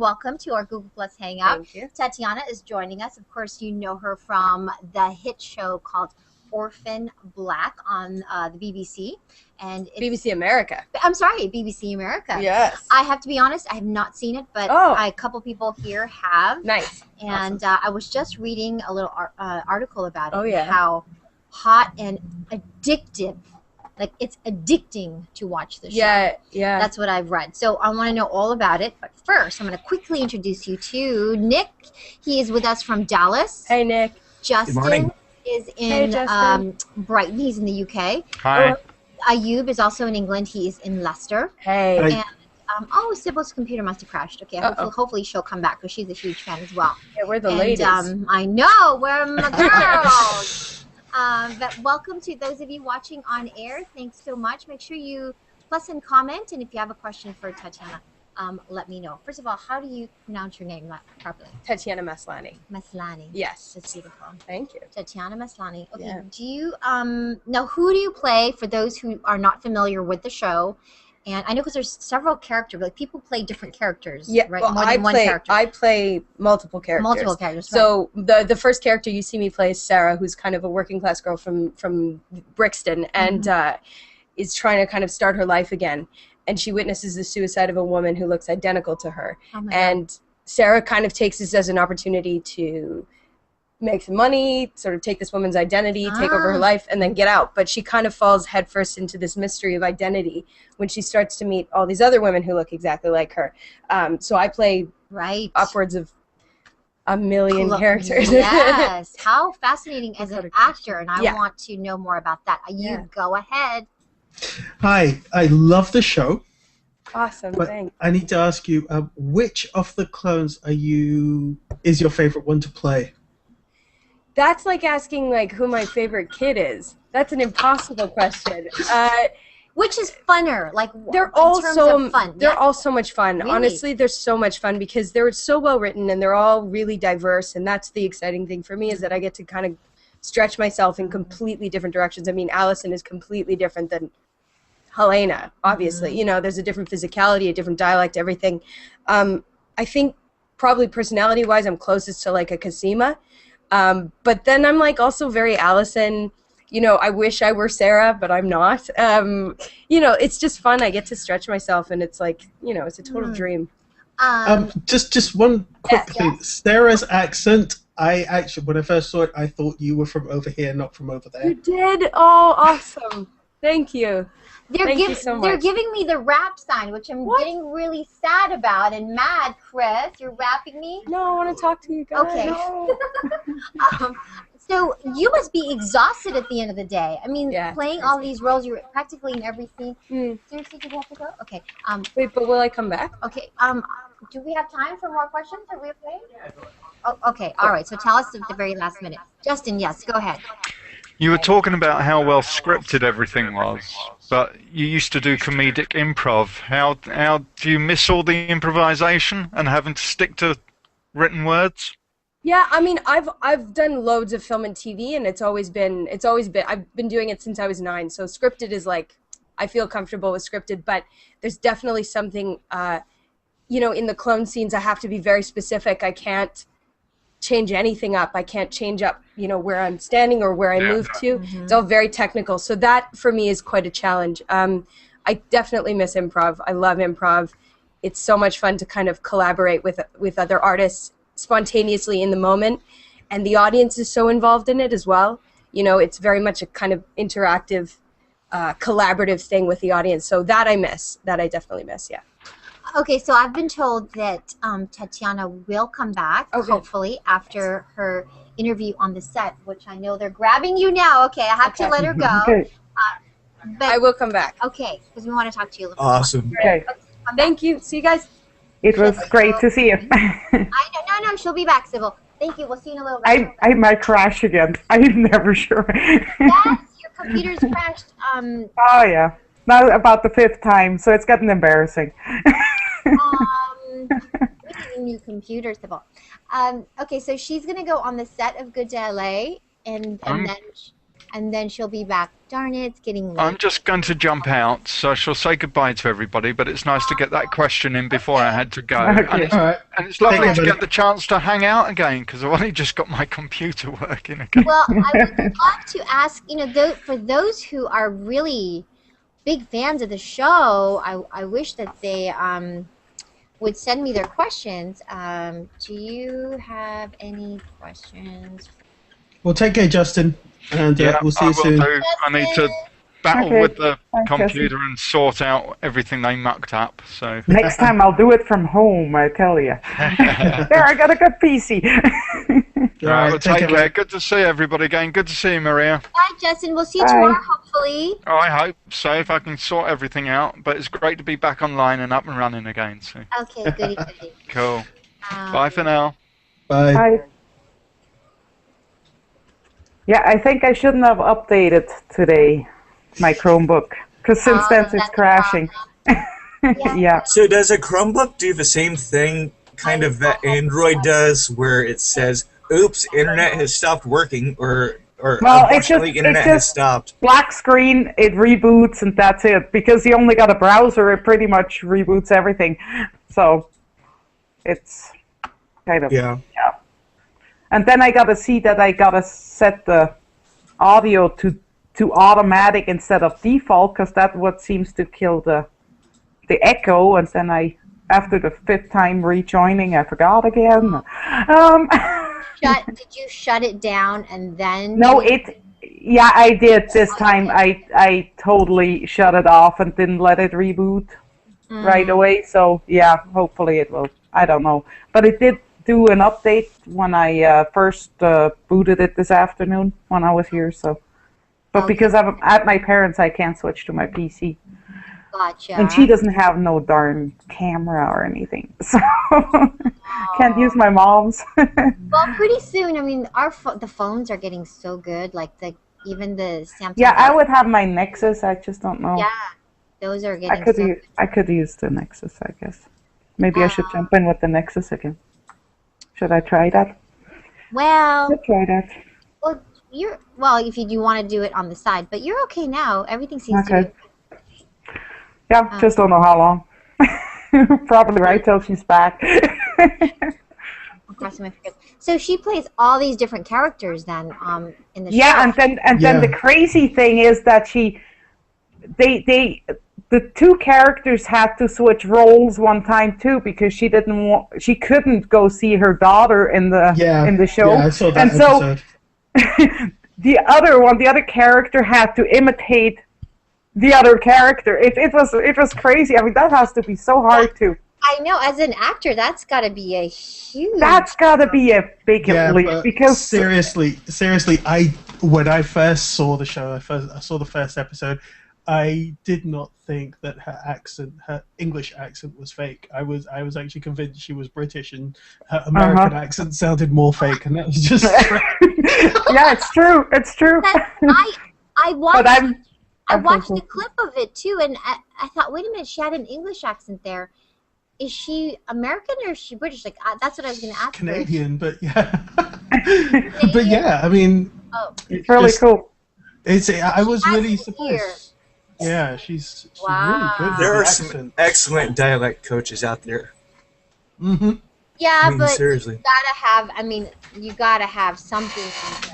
Welcome to our Google Plus Hangout. Thank you. Tatiana is joining us. Of course, you know her from the hit show called Orphan Black on the BBC. And it's, BBC America. I'm sorry, BBC America. Yes. I have to be honest, I have not seen it, but a couple people here have. Nice. And awesome. I was just reading a little article about it. Oh, yeah. How hot and addictive. Like, it's addicting to watch the show. Yeah. That's what I've read. So I want to know all about it. But first, I'm going to quickly introduce you to Nick. He is with us from Dallas. Hey, Nick. Justin is in Brighton. He's in the UK. Hi. Ayub is also in England. He is in Leicester. Hey. And Sybil's computer must have crashed. Okay, hopefully she'll come back because she's a huge fan as well. Yeah, we're the ladies. I know. We're the girls. But welcome to those of you watching on air. Thanks so much. Make sure you plus and comment, and if you have a question for Tatiana, let me know. First of all, how do you pronounce your name properly? Tatiana Maslany. Maslany. Yes. That's beautiful. Thank you. Tatiana Maslany. Okay. Yeah. Do you now who do you play for those who are not familiar with the show? And I know because there's several characters, like people play different characters, right? Well, More than one character. I play multiple characters. Multiple characters, right. So the first character you see me play is Sarah, who's kind of a working class girl from Brixton, and is trying to kind of start her life again. And she witnesses the suicide of a woman who looks identical to her. Oh my and God. Sarah kind of takes this as an opportunity to make some money, sort of take this woman's identity, take over her life, and then get out. But she kind of falls headfirst into this mystery of identity when she starts to meet all these other women who look exactly like her. So I play upwards of a million characters. Yes. How fascinating as an actor, and I Yeah. want to know more about that. You go ahead. Hi, I love the show. Awesome, But thanks. I need to ask you, which of the clones is your favorite one to play? That's like asking like who my favorite kid is. That's an impossible question. Which is funner? Like They're all in terms so of fun. They're all so much fun. Really? Honestly, they're so much fun because they're so well written and they're all really diverse. And that's the exciting thing for me is that I get to kind of stretch myself in completely different directions. I mean, Allison is completely different than Helena. Obviously, you know, there's a different physicality, a different dialect, everything. I think probably personality-wise, I'm closest to like a Cosima. But then I'm like also very Allison. You know, I wish I were Sarah, but I'm not. You know, it's just fun. I get to stretch myself, and it's like, you know, it's a total dream. Just one quick thing. Sarah's accent, I actually, when I first saw it, I thought you were from over here, not from over there. You did? Oh, awesome. Thank you. Thank you so much. They're giving me the rap sign, which I'm getting really sad about and mad, Chris. You're rapping me? No, I want to talk to you guys. Okay. No. So you must be exhausted at the end of the day. I mean, Yeah, playing all these roles, you're practically in every scene. Seriously, do we have to go? Okay. Wait, but will I come back? Okay. Do we have time for more questions? Are we okay? Oh, okay. All right. So tell us at the very last minute. Justin, yes, go ahead. You were talking about how well scripted everything was, but you used to do comedic improv. How do you miss all the improvisation and having to stick to written words? Yeah, I mean, I've done loads of film and TV, and it's always been I've been doing it since I was 9. So scripted is like, I feel comfortable with scripted, but there's definitely something, you know, in the clone scenes I have to be very specific. I can't change anything up. I can't change up, you know, where I'm standing or where I move to. It's all very technical. So that for me is quite a challenge. I definitely miss improv. I love improv. It's so much fun to kind of collaborate with other artists spontaneously in the moment, and the audience is so involved in it as well. You know, it's very much a kind of interactive, collaborative thing with the audience. So that I miss. That I definitely miss. Yeah. Okay, so I've been told that Tatiana will come back, hopefully, after her interview on the set, which I know they're grabbing you now. Okay, I have to let her go. Okay. But, I will come back. Okay, because we want to talk to you a little Awesome. Okay. Thank you. See you guys. It was great to see you. No, she'll be back, Sybil. Thank you. We'll see you in a little bit. I might crash again. I'm never sure. Yes, your computer's crashed. Oh, yeah. Now about the 5th time, so it's getting embarrassing. New computer, Sybil. Okay, so she's gonna go on the set of Good to LA, and then and then she'll be back. Darn it, it's getting late. I'm just going to jump out, so I shall say goodbye to everybody, but it's nice to get that question in before I had to go. Okay. And, All right. and it's lovely Take to care, get the chance to hang out again, because I've only just got my computer working again. Well, I would love to ask, for those who are really big fans of the show, I wish that they would send me their questions. Do you have any questions? Well, take care, Justin, and Yeah, we'll see I you will soon. do. I need to battle Okay. with the Thanks, computer and sort out everything they mucked up. So Next time I'll do it from home, I tell you. There, I got a good PC. All right, well, take take care. care. Good to see everybody again. Good to see you, Maria. Bye, Justin. We'll see you Bye. tomorrow, hopefully. Oh, I hope so, if I can sort everything out. But it's great to be back online and up and running again. So Okay, goody, goody. cool. Bye for now. Bye. Bye. Yeah, I think I shouldn't have updated today my Chromebook, because since then it's that's crashing. Yeah. So does a Chromebook do the same thing, kind of that Android does, where it says, "Oops, internet has stopped working," or Well, unfortunately, internet has stopped. Black screen, it reboots, and that's it. Because you only got a browser, it pretty much reboots everything. So it's kind of Yeah. And then I gotta see that I gotta set the audio to automatic instead of default, because that's what seems to kill the echo. And then after the 5th time rejoining, I forgot again. Did you shut it down and then? No, yeah, I did this time. I totally shut it off and didn't let it reboot right away. So yeah, hopefully it will. I don't know, but it did do an update when I first booted it this afternoon when I was here. So, but because I'm at my parents', I can't switch to my PC. Gotcha. And she doesn't have no darn camera or anything, so can't use my mom's. Well, pretty soon. I mean, the phones are getting so good. Like even the Samsung. Yeah, I would have my Nexus. I just don't know. Yeah, those are getting. I could use the Nexus, I guess. Maybe I should jump in with the Nexus again. Should I try that? Well, I'll try that. Well, if you do want to do it on the side, but you're okay now. Everything seems to be. Yeah, just don't know how long. Probably right till she's back. I'm crossing my fingers. So she plays all these different characters then in the show. Yeah, and then the crazy thing is that the 2 characters had to switch roles one time too, because she couldn't go see her daughter in the show. Yeah, I saw that and episode. So the other character had to imitate the other character. It was crazy. I mean, that has to be so hard to. I know, as an actor, that's got to be a huge. That's got to be a big leap, but because seriously, when I first saw the show, I saw the first episode, I did not think that her English accent was fake. I was actually convinced she was British, and her American accent sounded more fake, and that was just. Yeah, it's true. It's true. I watched. But I watched a clip of it too, and I thought, wait a minute, she had an English accent there. Is she American or is she British? Like that's what I was going to ask. Canadian, but yeah, but yeah, I mean, it's really cool. I was really Here. surprised. Yeah, she's Wow. really good. There with are the some accent. excellent dialect coaches out there. Mm-hmm. Yeah, I mean, but seriously. you gotta have something that's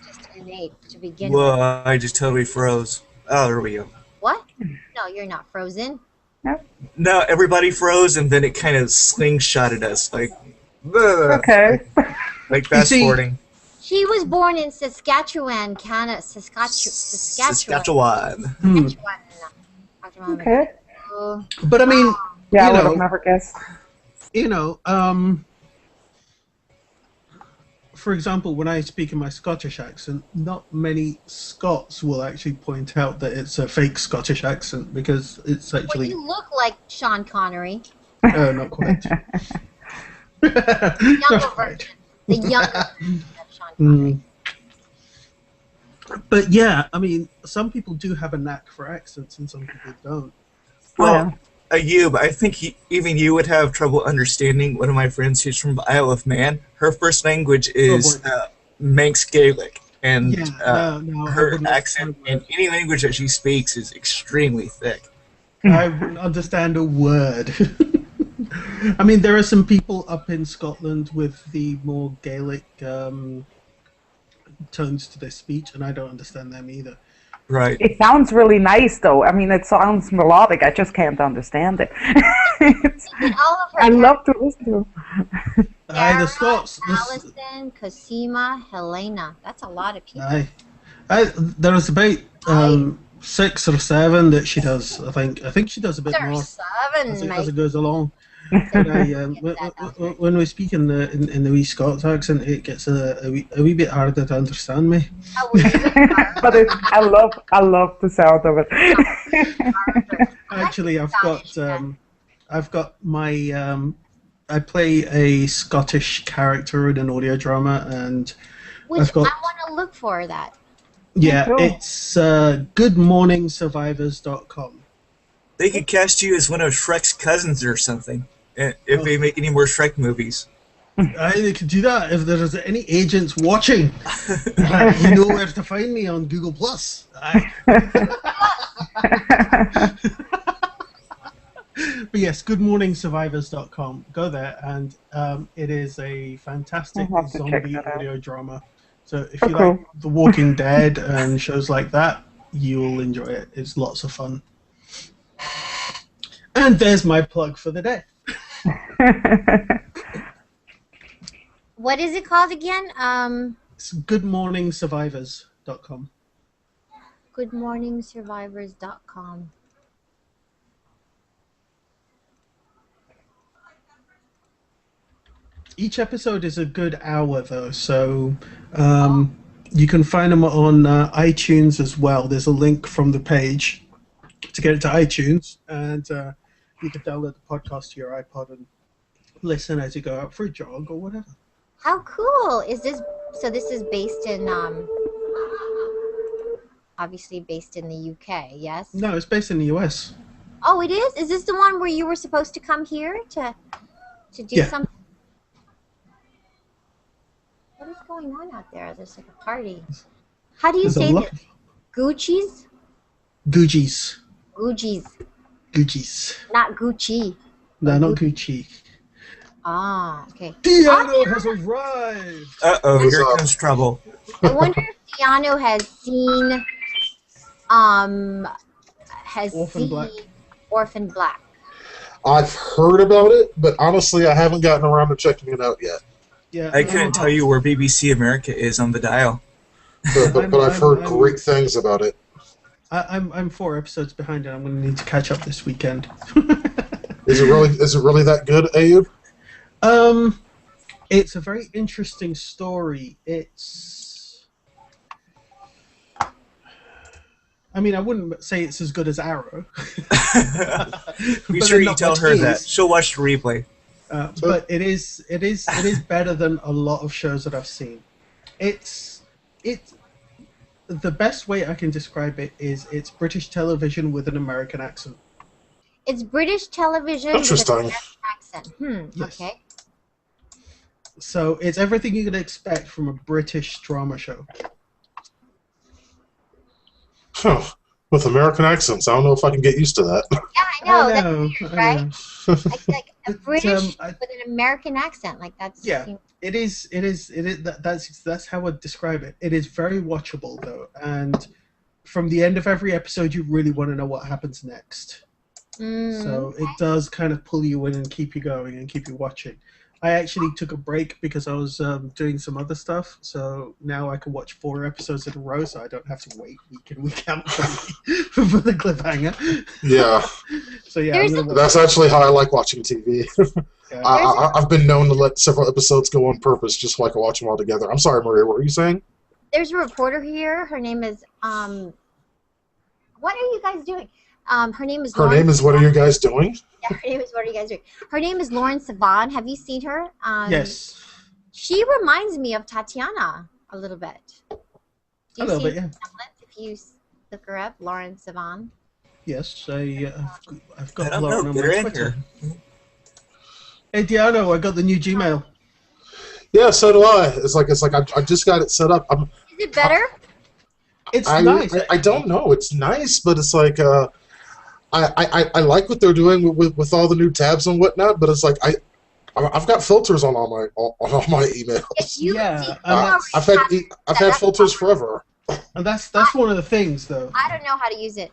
just innate to begin with. Whoa, I just totally froze. Oh, there we go. What? No, you're not frozen. No, everybody froze, and then it kind of slingshotted us, like, Okay. like fast forwarding. She was born in Saskatchewan, Canada. Saskatchewan. Okay. But I mean, Yeah, I you would have know, never guessed. For example, when I speak in my Scottish accent, not many Scots will actually point out that it's a fake Scottish accent, because it's Well, actually you look like Sean Connery. not quite. Younger Not quite. version. The younger version of Sean Connery. But yeah, I mean, some people do have a knack for accents, and some people don't. Well, Ayub, I think even you would have trouble understanding one of my friends who's from the Isle of Man. Her first language is Manx Gaelic. and no, I her wouldn't accent in understand any language that she speaks is extremely thick. I wouldn't understand a word. I mean, there are some people up in Scotland with the more Gaelic tones to their speech, and I don't understand them either. Right. It sounds really nice, though. I mean, it sounds melodic. I just can't understand it. And all of her I love to listen to. Aye, the Scots. Allison, Cosima, Helena. That's a lot of people. There was about 6 or 7 that she does. I think she does a bit more There's 7, as it goes along. But when we speak in the wee Scots accent, it gets a wee bit harder to understand me. But I love the sound of it. Actually, I've got my I play a Scottish character in an audio drama, and Which I want to look for that. Yeah, cool. it's goodmorningsurvivors.com. They could cast you as one of Shrek's cousins or something if they make any more Shrek movies. They could do that if there's any agents watching. You know where to find me on Google Plus. But yes, goodmorningsurvivors.com. Go there, and it is a fantastic I'll have to check zombie that out. audio drama. So if you like The Walking Dead and shows like that, you'll enjoy it. It's lots of fun. And there's my plug for the day. What is it called again? It's goodmorningsurvivors.com. Goodmorningsurvivors.com. Each episode is a good hour, though, so you can find them on iTunes as well. There's a link from the page to get it to iTunes, and you can download the podcast to your iPod and listen as you go out for a jog or whatever. How cool is this? So this is based in, obviously based in the UK, yes? No, it's based in the US. Oh, it is? Is this the one where you were supposed to come here to do something? What is going on out there? There's like a party. How do you There's a say lot this? Gucci's? Gucci's. Gucci's. Gucci's. Not Gucci. No, not Gucci. Ah, okay. Diano has arrived! Uh-oh, here comes trouble. I wonder if Diano has seen Orphan Black. I've heard about it, but honestly, I haven't gotten around to checking it out yet. Yeah, I couldn't tell you where BBC America is on the dial. But I've heard great things about it. I'm 4 episodes behind, and I'm going to need to catch up this weekend. Is it really that good, Ayub? It's a very interesting story. I mean, I wouldn't say it's as good as Arrow. Be sure you tell her that. She'll watch the replay. But it is better than a lot of shows that I've seen. It's the best way I can describe it is it's British television with an American accent. It's British television with an American accent. Yes. Okay. So it's everything you can expect from a British drama show. Huh. With American accents, I don't know if I can get used to that. Yeah, I know. I know, That's weird, I right? know. It's like a British with an American accent. Like that's It is. That's how I describe it. It is very watchable though, and from the end of every episode, you really want to know what happens next. So it does kind of pull you in and keep you going and keep you watching. I actually took a break because I was doing some other stuff, so now I can watch 4 episodes in a row, so I don't have to wait week in, week out for the cliffhanger. Yeah. So yeah, that's actually how I like watching TV. Yeah. I've been known to let several episodes go on purpose just so I can watch them all together. I'm sorry, Maria, what were you saying? There's a reporter here. Her name is what are you guys doing? Her name is. Her name is What Are You Guys Doing? Yeah, her name is What Are You Guys Doing? Her name is Lauren Sivan. Have you seen her? Yes. She reminds me of Tatiana a little bit. Do you see bit, yeah. if you look her up, Lauren Sivan? Yes, I've got I don't Lauren know. on Get my her in Twitter. here. Hey Diano, I got the new Gmail. Yeah, so do I. It's like I just got it set up. Is it better? It's nice. I don't know. It's nice, but it's like I like what they're doing with all the new tabs and whatnot. But it's like I've got filters on all my emails. Yeah, I've had filters forever. And that's one of the things, though. I don't know how to use it.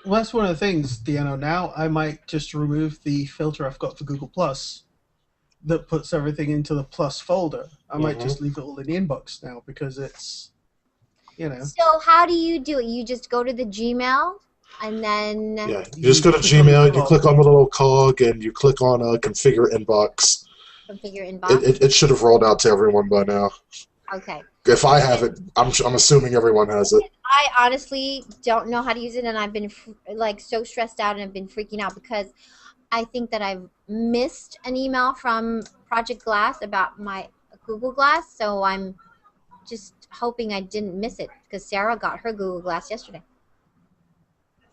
Well, that's one of the things, Deanna. Now I might just remove the filter I've got for Google Plus that puts everything into the Plus folder. I might just leave it all in the inbox now because it's, you know. So how do you do it? You just go to the Gmail and then... Yeah, you just go to Gmail, you click on the little cog, and you click on Configure Inbox. Configure Inbox? It should have rolled out to everyone by now. Okay. If I have it, I'm assuming everyone has it. I honestly don't know how to use it, and I've been like so stressed out and I've been freaking out because I think that I've missed an email from Project Glass about my Google Glass, so I'm just hoping I didn't miss it because Sarah got her Google Glass yesterday.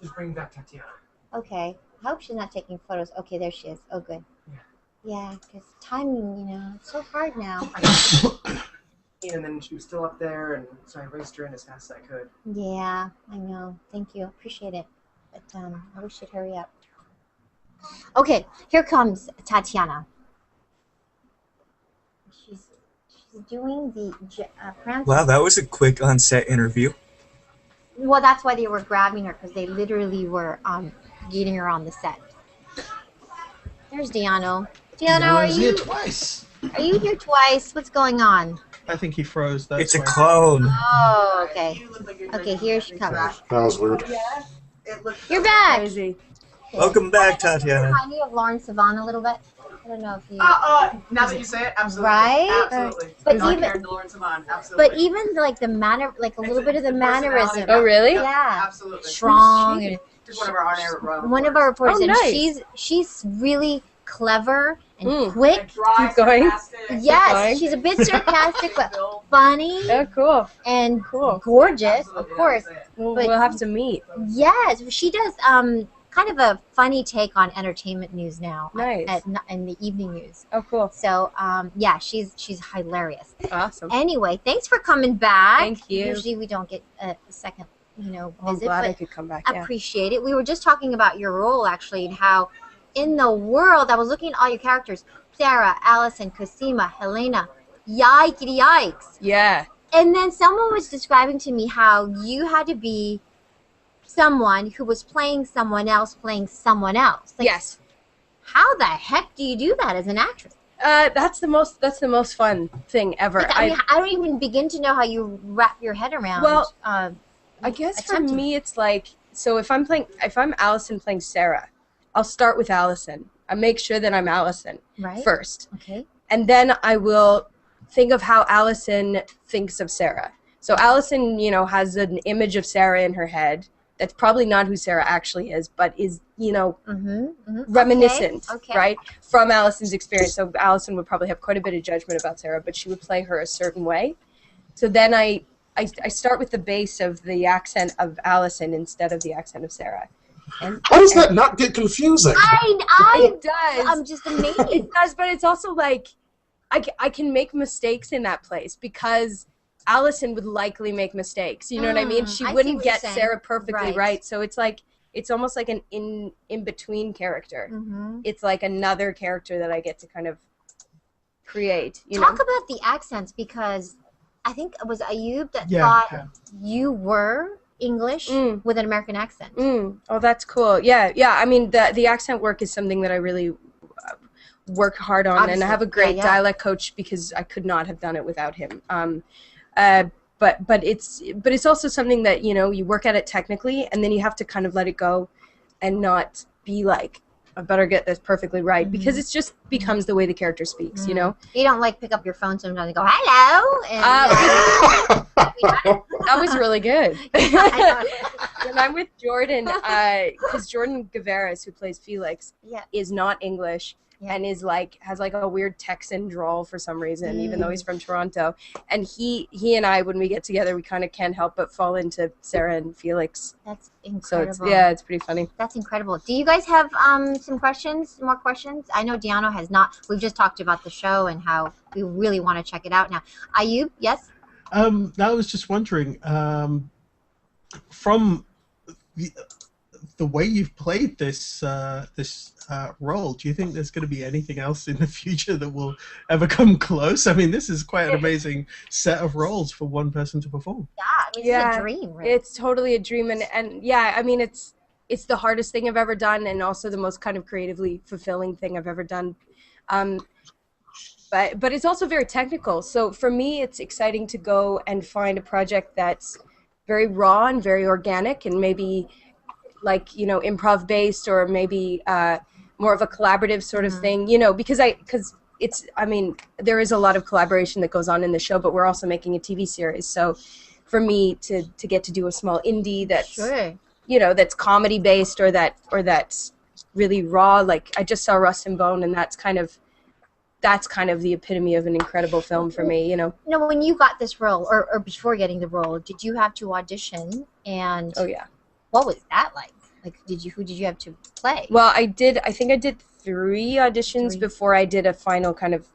Just bring back Tatiana. Okay. I hope she's not taking photos. Okay, there she is. Oh, good. Yeah, because timing, you know, it's so hard now. And then she was still up there, and so I raced her in as fast as I could. Yeah, I know. Thank you. Appreciate it. But I wish she'd hurry up. Okay, here comes Tatiana. She's doing the France. Wow, that was a quick on-set interview. Well, that's why they were grabbing her, because they literally were getting her on the set. There's Deano. Deano, are you here twice? Are you here twice? What's going on? I think he froze. It's a clone. Oh, okay. Okay, here she comes. That was weird. You're back. Crazy. Welcome back, Tatiana. Remind me of Lauren Sivan a little bit. I don't know if you. Now that you say it, absolutely. Right? Absolutely. But Not even- Karen Lauren Savant, absolutely. But even like the manner, like a little bit of the the personality mannerism. of Oh, really? Yeah. Absolutely. Strong. And Just one of our on-air one of our reporters, Oh, and nice. she's really clever and Mm. quick. Keep going. Yes, going. she's a bit sarcastic, but funny Oh, cool. and Cool. gorgeous, of course. We'll But- have to meet. Yes, she does kind of a funny take on entertainment news now. Nice. In the evening news. Oh, cool. So yeah, she's hilarious. Awesome. Anyway, thanks for coming back. Thank you. Usually we don't get a second, I'm visit, glad I but could come back. Yeah. appreciate it. We were just talking about your role actually and how in the world, I was looking at all your characters, Sarah, Allison, Cosima, Helena, yikes. Yeah. And then someone was describing to me how you had to be someone who was playing someone else. Like, Yes. how the heck do you do that as an actress? That's the most fun thing ever. Like, I mean, I don't even begin to know how you wrap your head around. Well, I guess for attempting. me it's like, so if I'm Allison playing Sarah, I'll start with Allison. I make sure that I'm Allison right? first. Okay. And then I will think of how Allison thinks of Sarah. So Allison, has an image of Sarah in her head that's probably not who Sarah actually is, but is, reminiscent, Okay. right, from Allison's experience. So Allison would probably have quite a bit of judgment about Sarah, but she would play her a certain way. So then I start with the base of the accent of Allison instead of the accent of Sarah. And How does that not get confusing? it does. I'm just amazed. It does, but it's also like I can make mistakes in that place because Allison would likely make mistakes. You know what I mean? She I see wouldn't what you're get saying. Sarah perfectly Right. right. So it's like it's almost like an in between character. Mhm. It's like another character that I get to kind of create. Talk about the accents, because I think it was Ayub that Yeah, thought yeah. you were English with an American accent. Oh, that's cool. Yeah. I mean, the accent work is something that I really work hard on, and I have a great dialect coach because I could not have done it without him. But it's also something that you work at it technically, and then you have to kind of let it go, and not be like, I better get this perfectly right, because it just becomes the way the character speaks. You know. You don't like pick up your phone sometimes and go hello. And, That was really good. When I'm with Jordan, because Jordan Gavaris, who plays Felix, is not English. And is has a weird Texan drawl for some reason, even though he's from Toronto. And he and I, when we get together, we kind of can't help but fall into Sarah and Felix. That's incredible. So it's pretty funny. That's incredible. Do you guys have some questions? More questions? I know Deano has not. We've just talked about the show and how we really want to check it out now. Ayub, yes. I was just wondering, from the way you've played this role, do you think there's going to be anything else in the future that will ever come close? I mean, this is quite an amazing set of roles for one person to perform. Yeah, I mean, it's a dream, right? It's totally a dream, and yeah, I mean, it's the hardest thing I've ever done, and also the most kind of creatively fulfilling thing I've ever done. But it's also very technical. So for me, it's exciting to go and find a project that's very raw and very organic, and maybe like, improv based, or maybe more of a collaborative sort of thing, because there is a lot of collaboration that goes on in the show, but we're also making a TV series. So for me to get to do a small indie that's that's comedy based, or that's really raw, like I just saw Rust and Bone, and that's kind of the epitome of an incredible film for me, when you got this role, or before getting the role, did you have to audition? And oh yeah, what was that like? Like, who did you have to play? Well, I think I did 3 auditions before I did a final kind of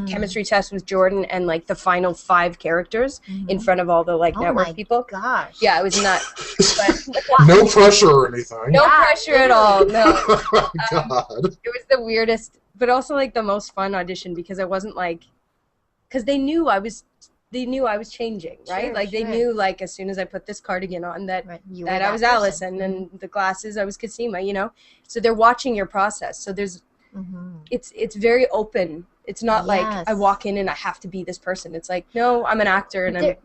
chemistry test with Jordan, and like the final 5 characters in front of all the network people. Gosh. Yeah, it was nuts. But, no pressure or anything. No pressure at all. No. Oh my God. It was the weirdest, but also like the most fun audition, because I wasn't because they knew I was changing, right? They knew, like, as soon as I put this cardigan on that I was Allison, and the glasses I was Cosima, so they're watching your process. So there's it's very open. It's not like I walk in and I have to be this person. It's like, no, I'm an actor, and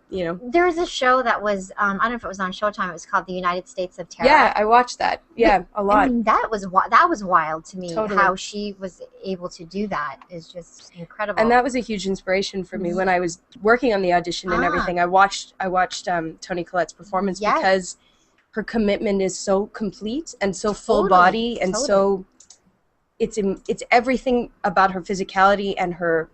There was a show that was, I don't know if it was on Showtime, it was called The United States of Terror. Yeah, I watched that. Yeah, a lot. I mean, that was wild to me. Totally. How she was able to do that is just incredible. And that was a huge inspiration for me when I was working on the audition and everything. I watched Toni Collette's performance because her commitment is so complete and so full body, and so it's everything about her physicality and her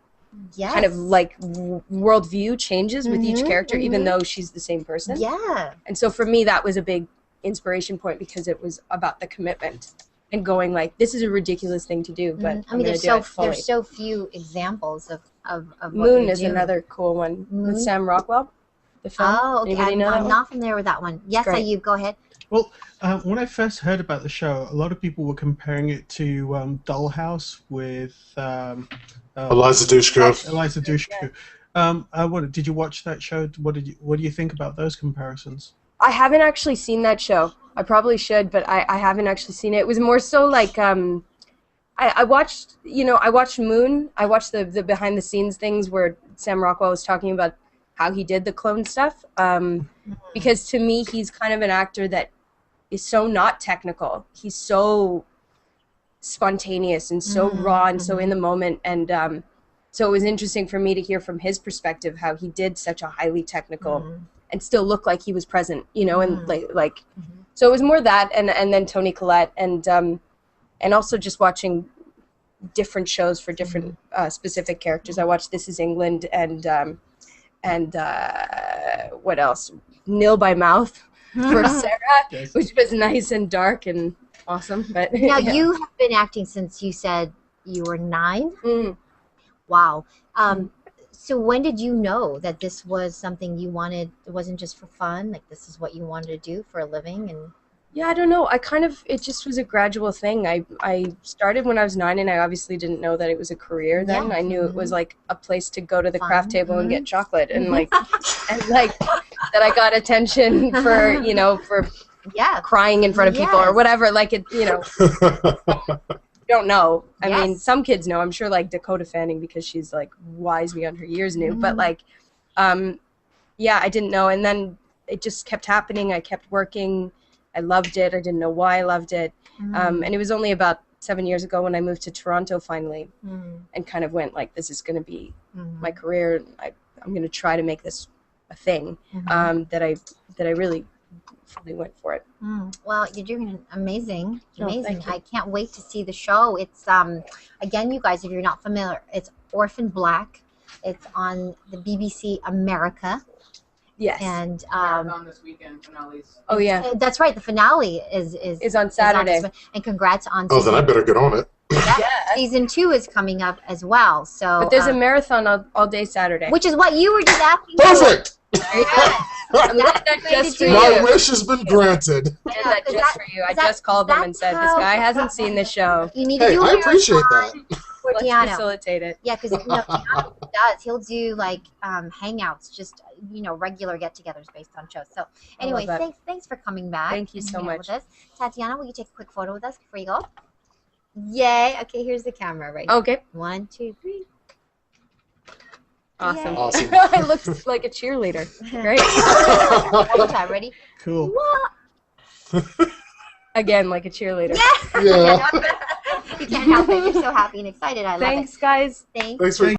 kind of like worldview changes with each character, even though she's the same person. Yeah. And so for me, that was a big inspiration point, because it was about the commitment and going like, this is a ridiculous thing to do, but I mean, there's so few examples of Moon is another cool one with Sam Rockwell. The film. Oh, okay. I'm not familiar with that one. Yes, Ayub, go ahead. Well, when I first heard about the show, a lot of people were comparing it to Dollhouse with Eliza Dushku. Eliza Dushku. Did you watch that show? What do you think about those comparisons? I haven't actually seen that show. I probably should, but I haven't actually seen it. It was more so like I watched Moon. I watched the behind the scenes things where Sam Rockwell was talking about how he did the clone stuff. Because to me, he's kind of an actor that is so not technical. He's so spontaneous and so raw and so in the moment. And so it was interesting for me to hear from his perspective how he did such a highly technical and still look like he was present, and like so it was more that, and then Toni Collette, and also just watching different shows for different specific characters. I watched This Is England and what else? Nil by Mouth for Sarah, which was nice and dark and awesome. But now you have been acting since you said you were 9. Wow. So when did you know that this was something you wanted? It wasn't just for fun. Like, this is what you wanted to do for a living, and. Yeah, I don't know. It just was a gradual thing. I started when I was 9, and I obviously didn't know that it was a career then. I knew it was like a place to go to the craft table and get chocolate, and like that I got attention for crying in front of people or whatever. Like it, don't know. I mean, some kids know. I'm sure like Dakota Fanning, because she's like wise beyond her years, knew. But like, I didn't know, and then it just kept happening. I kept working. I loved it. I didn't know why I loved it. And it was only about 7 years ago when I moved to Toronto finally and kind of went like, this is going to be my career. I'm going to try to make this a thing that I really fully went for it. Well, you're doing amazing. Thank you. I can't wait to see the show. It's, again, you guys, if you're not familiar, it's Orphan Black. It's on the BBC America. Yes. And on this weekend finales. Oh yeah. That's right. The finale is on Saturday. And congrats on. Oh, then I better get on it. Yeah. Season 2 is coming up as well. So. But there's a marathon all day Saturday. Which is what you were just asking. Perfect. I'm glad that just for My you. wish has been granted. I did that just for you. I just called them and said, this guy hasn't seen the show. You need to Hey, do I it appreciate that. for Let's Deanna. facilitate it. Yeah, because Deanna does. He'll do like hangouts, just regular get-togethers based on shows. So anyway, that. thanks for coming back. Thank you and so hanging out much. With us. Tatiana, will you take a quick photo with us before you go? Yay! Okay, here's the camera. Right. Okay. 1, 2, 3. Awesome. Yay. Awesome. I looked like a cheerleader. Great. One more time. Ready? Cool. Again, like a cheerleader. Yeah. You can't help it. You're so happy and excited. I love Thanks, guys. it. Thanks. Thanks for